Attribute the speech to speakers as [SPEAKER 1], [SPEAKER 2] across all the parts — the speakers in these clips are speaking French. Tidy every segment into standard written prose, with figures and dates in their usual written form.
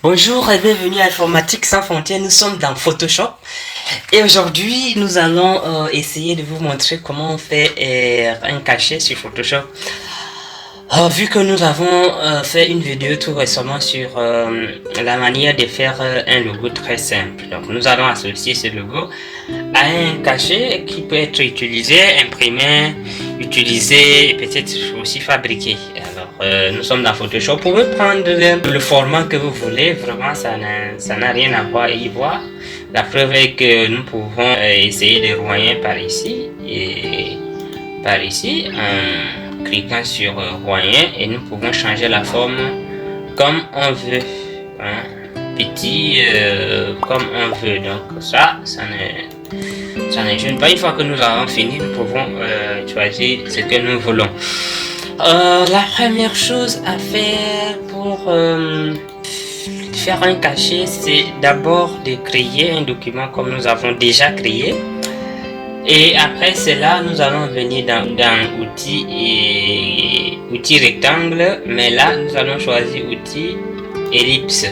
[SPEAKER 1] Bonjour et bienvenue à Informatique sans frontières, nous sommes dans Photoshop et aujourd'hui nous allons essayer de vous montrer comment on fait un cachet sur Photoshop. Vu que nous avons fait une vidéo tout récemment sur la manière de faire un logo très simple, donc nous allons associer ce logo à un cachet qui peut être utilisé, imprimé, utilisé et peut-être aussi fabriqué. Alors nous sommes dans Photoshop, vous pouvez prendre le format que vous voulez, vraiment ça n'a rien à voir et y voir. La preuve est que nous pouvons essayer de royer par ici et par ici en cliquant sur royer et nous pouvons changer la forme comme on veut, hein, petit comme on veut. Donc ça ne gêne pas. Une fois que nous avons fini, nous pouvons choisir ce que nous voulons. La première chose à faire pour faire un cachet, c'est d'abord de créer un document comme nous avons déjà créé. Et après cela, nous allons venir dans outils et outils rectangle, mais là nous allons choisir outil ellipse.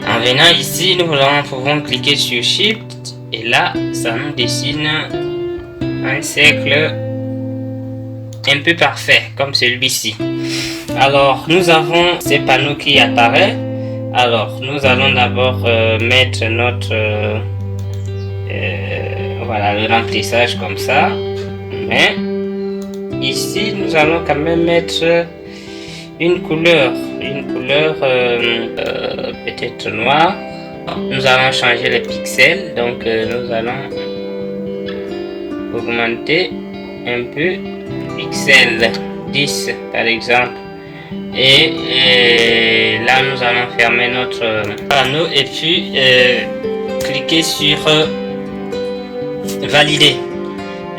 [SPEAKER 1] En venant ici, nous pouvons cliquer sur Shift et là ça nous dessine un cercle un peu parfait comme celui-ci. Alors nous avons ces panneaux qui apparaissent. Alors nous allons d'abord mettre notre voilà, le remplissage comme ça, mais ici nous allons quand même mettre une couleur peut-être noire. Nous allons changer les pixels, donc nous allons augmenter un peu pixels 10 par exemple, et là nous allons fermer notre panneau et puis cliquer sur valider.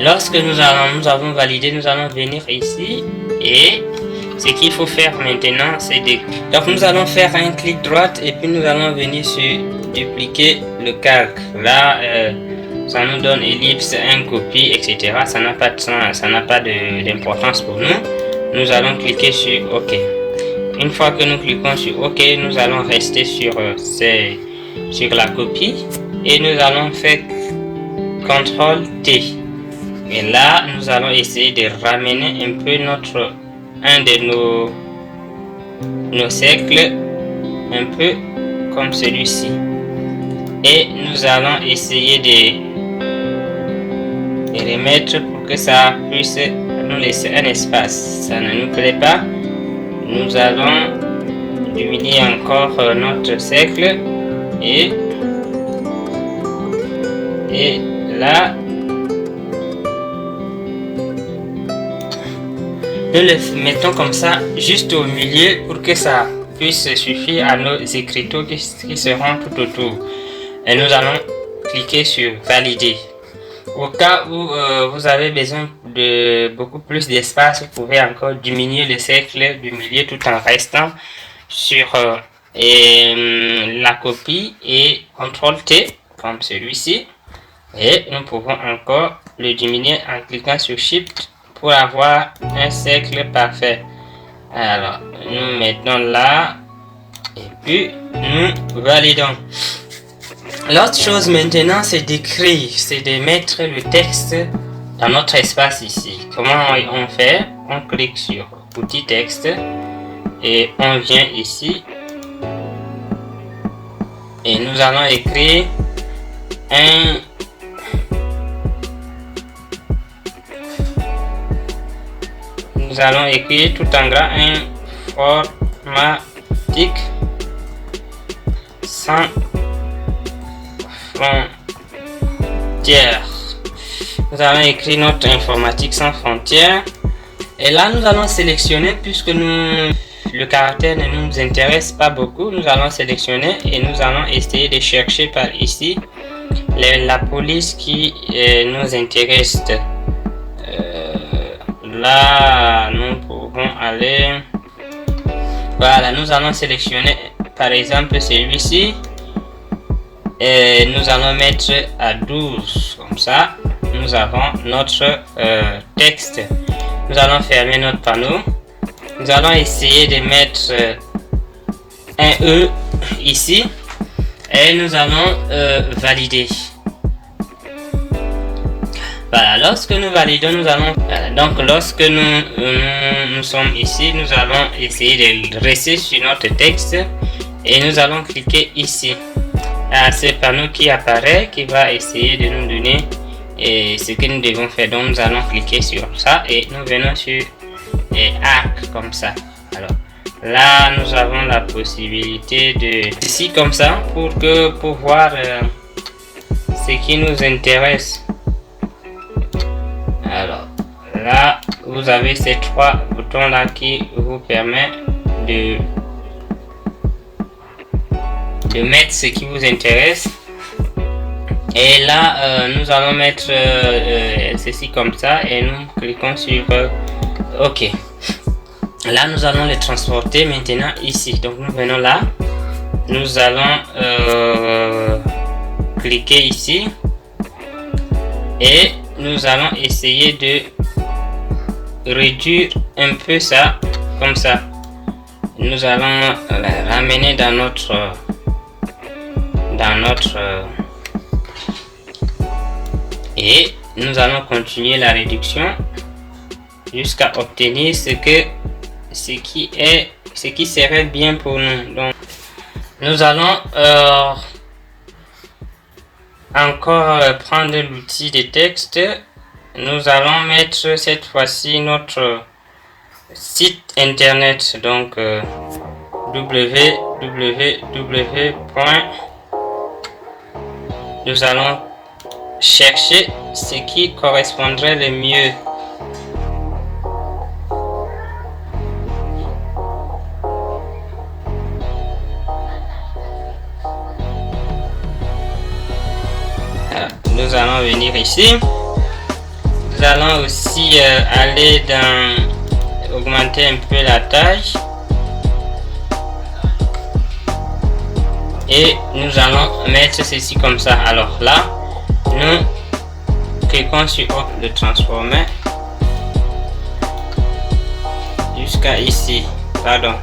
[SPEAKER 1] Lorsque nous avons validé, nous allons venir ici et ce qu'il faut faire maintenant c'est donc nous allons faire un clic droit et puis nous allons venir sur dupliquer le calque. Là ça nous donne ellipse, un copie, etc. Ça n'a pas de sens, ça n'a pas d'importance pour nous. Nous allons cliquer sur OK. Une fois que nous cliquons sur OK, nous allons rester sur la copie et nous allons faire CTRL T. Et là, nous allons essayer de ramener un peu un de nos cercles, un peu comme celui-ci. Et nous allons essayer de remettre pour que ça puisse nous laisser un espace. Ça ne nous plaît pas. Nous allons diminuer encore notre cercle et là nous le mettons comme ça juste au milieu pour que ça puisse suffire à nos écriteaux qui seront tout autour. Et nous allons cliquer sur valider. Au cas où vous avez besoin de beaucoup plus d'espace, vous pouvez encore diminuer le cercle du milieu tout en restant sur la copie et CTRL T comme celui-ci. Et nous pouvons encore le diminuer en cliquant sur Shift pour avoir un cercle parfait. Alors nous mettons là et puis nous validons. L'autre chose maintenant c'est d'écrire, c'est de mettre le texte dans notre espace ici. Comment on fait? On clique sur outil texte et on vient ici et nous allons écrire nous allons écrire tout en gras informatique sans frontières. Nous allons écrire notre informatique sans frontières et là nous allons sélectionner, puisque le caractère ne nous intéresse pas beaucoup, nous allons sélectionner et nous allons essayer de chercher par ici la police qui nous intéresse. Là nous pouvons aller, voilà, nous allons sélectionner par exemple celui-ci et nous allons mettre à 12 comme ça. Nous avons notre texte. Nous allons fermer notre panneau. Nous allons essayer de mettre un E ici et nous allons valider. Voilà, lorsque nous validons, nous allons... Voilà, donc lorsque nous sommes ici, nous allons essayer de rester sur notre texte et nous allons cliquer ici. À ce panneau qui apparaît, qui va essayer de nous donner ce que nous devons faire. Donc nous allons cliquer sur ça et nous venons sur arc comme ça. Alors là, nous avons la possibilité de... Ici comme ça pour voir ce qui nous intéresse. Alors là, vous avez ces trois boutons là qui vous permettent de mettre ce qui vous intéresse. Et là, nous allons mettre ceci comme ça et nous cliquons sur OK. Là, nous allons les transporter maintenant ici. Donc, nous venons là. Nous allons cliquer ici et nous allons essayer de réduire un peu ça, comme ça. Nous allons ramener dans notre et nous allons continuer la réduction jusqu'à obtenir ce qui serait bien pour nous. Donc nous allons encore prendre l'outil de texte. Nous allons mettre cette fois-ci notre site internet, donc www. Nous allons chercher ce qui correspondrait le mieux. Nous allons venir ici. Nous allons aussi aller dans augmenter un peu la taille et nous allons mettre ceci comme ça. Alors là, nous cliquons sur le transformer jusqu'à ici. Pardon.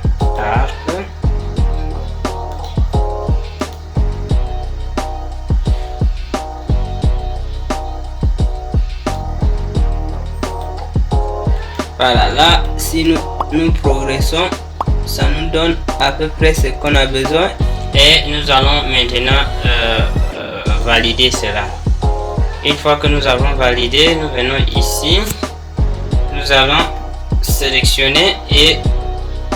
[SPEAKER 1] Voilà, là, si nous progressons, ça nous donne à peu près ce qu'on a besoin. Et nous allons maintenant valider cela. Une fois que nous avons validé, nous venons ici. Nous allons sélectionner et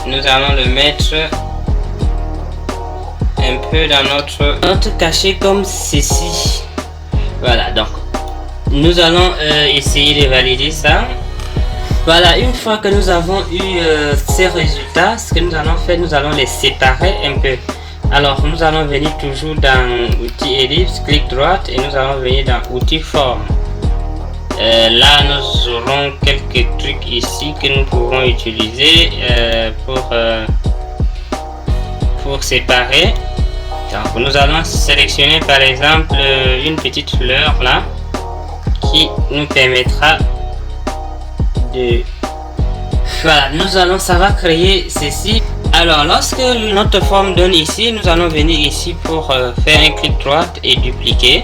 [SPEAKER 1] nous allons le mettre un peu dans notre cachet comme ceci. Voilà, donc nous allons essayer de valider ça. Voilà, une fois que nous avons eu ces résultats, ce que nous allons faire, nous allons les séparer un peu. Alors, nous allons venir toujours dans outil ellipse, clic droite et nous allons venir dans outil forme. Là, nous aurons quelques trucs ici que nous pouvons utiliser pour séparer. Donc, nous allons sélectionner par exemple une petite fleur là qui nous permettra de... Voilà, ça va créer ceci. Alors, lorsque notre forme donne ici, nous allons venir ici pour faire un clic droit et dupliquer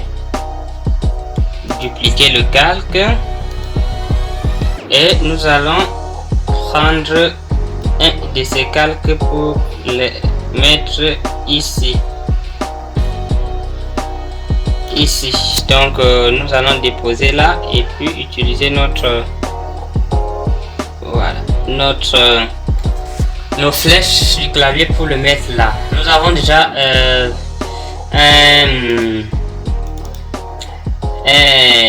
[SPEAKER 1] le calque. Et nous allons prendre un de ces calques pour le mettre ici. Donc, nous allons déposer là et puis utiliser nos flèches du clavier pour le mettre là. Nous avons déjà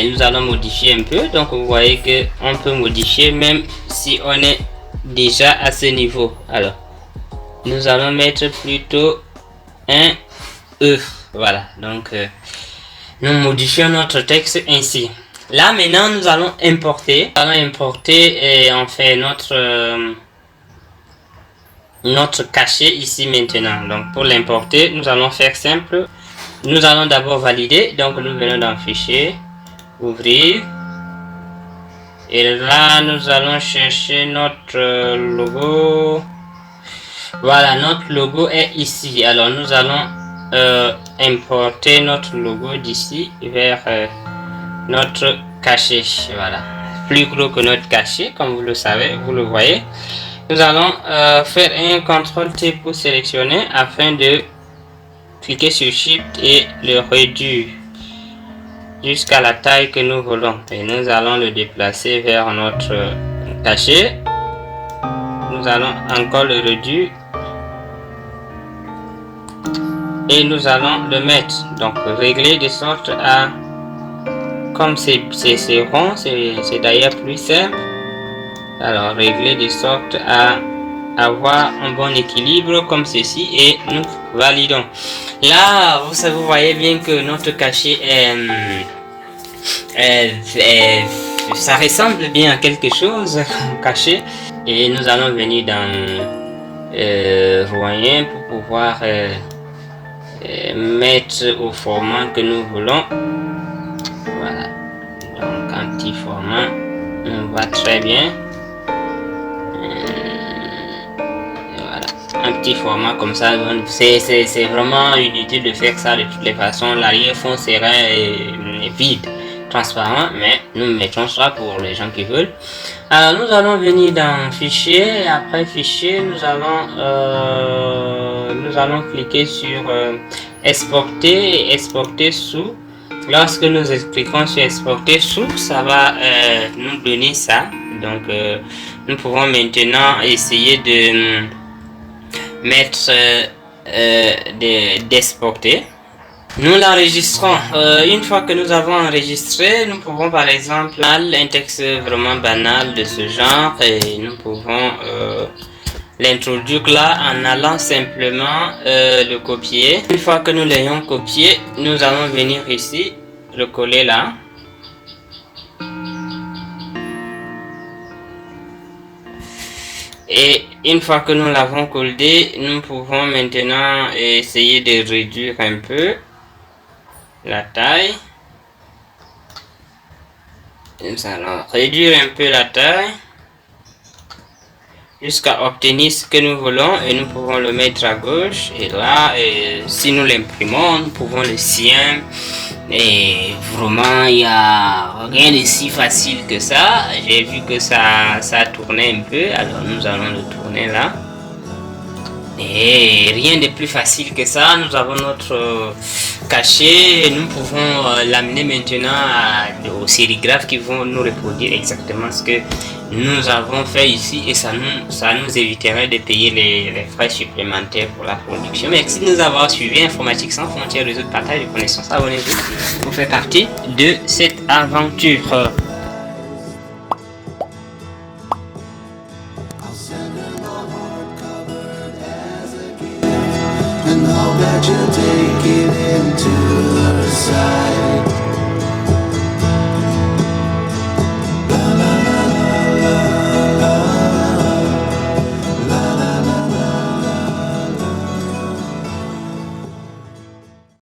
[SPEAKER 1] nous allons modifier un peu. Donc vous voyez que on peut modifier même si on est déjà à ce niveau. Alors nous allons mettre plutôt un E. Voilà, donc nous modifions notre texte ainsi. Là maintenant nous allons importer. Et on fait notre cachet ici maintenant. Donc pour l'importer, nous allons faire simple. Nous allons d'abord valider. Donc nous venons dans fichier, ouvrir. Et là nous allons chercher notre logo. Voilà, notre logo est ici. Alors nous allons importer notre logo d'ici vers notre cachet. Voilà, plus gros que notre cachet, comme vous le savez, vous le voyez. Nous allons faire un CTRL-T pour sélectionner afin de cliquer sur Shift et le réduire jusqu'à la taille que nous voulons. Et nous allons le déplacer vers notre cachet. Nous allons encore le réduire et nous allons le mettre. Donc régler de sorte à, comme c'est rond, c'est d'ailleurs plus simple. Alors régler de sorte à avoir un bon équilibre comme ceci et nous validons. Là vous voyez bien que notre cachet ça ressemble bien à quelque chose caché, et nous allons venir dans moyen pour pouvoir mettre au format que nous voulons. Voilà, donc un petit format on va très bien. Un petit format comme ça, c'est vraiment inutile de faire ça de toutes les façons. L'arrière-fond serait vide, transparent, mais nous mettons ça pour les gens qui veulent. Alors nous allons venir dans fichier, et après fichier nous allons cliquer sur exporter et exporter sous. Lorsque nous cliquons sur exporter sous, ça va nous donner ça. Donc nous pouvons maintenant essayer de mettre d'exporter. Nous l'enregistrons. Une fois que nous avons enregistré, nous pouvons par exemple un texte vraiment banal de ce genre, et nous pouvons l'introduire là en allant simplement le copier. Une fois que nous l'ayons copié, nous allons venir ici, le coller là. Et une fois que nous l'avons collé, nous pouvons maintenant essayer de réduire un peu la taille. Nous allons réduire un peu la taille jusqu'à obtenir ce que nous voulons, et nous pouvons le mettre à gauche. Et là, si nous l'imprimons, nous pouvons le scier. Et vraiment, il n'y a rien de si facile que ça. J'ai vu que ça tournait un peu, alors nous allons le tourner là. Et rien de plus facile que ça. Nous avons notre cachet et nous pouvons l'amener maintenant aux sérigraphes qui vont nous reproduire exactement ce que nous avons fait ici, et ça nous éviterait de payer les frais supplémentaires pour la production. Merci de nous avoir suivis. Informatique sans frontières, réseau de partage de connaissances. Abonnez-vous pour faire partie de cette aventure.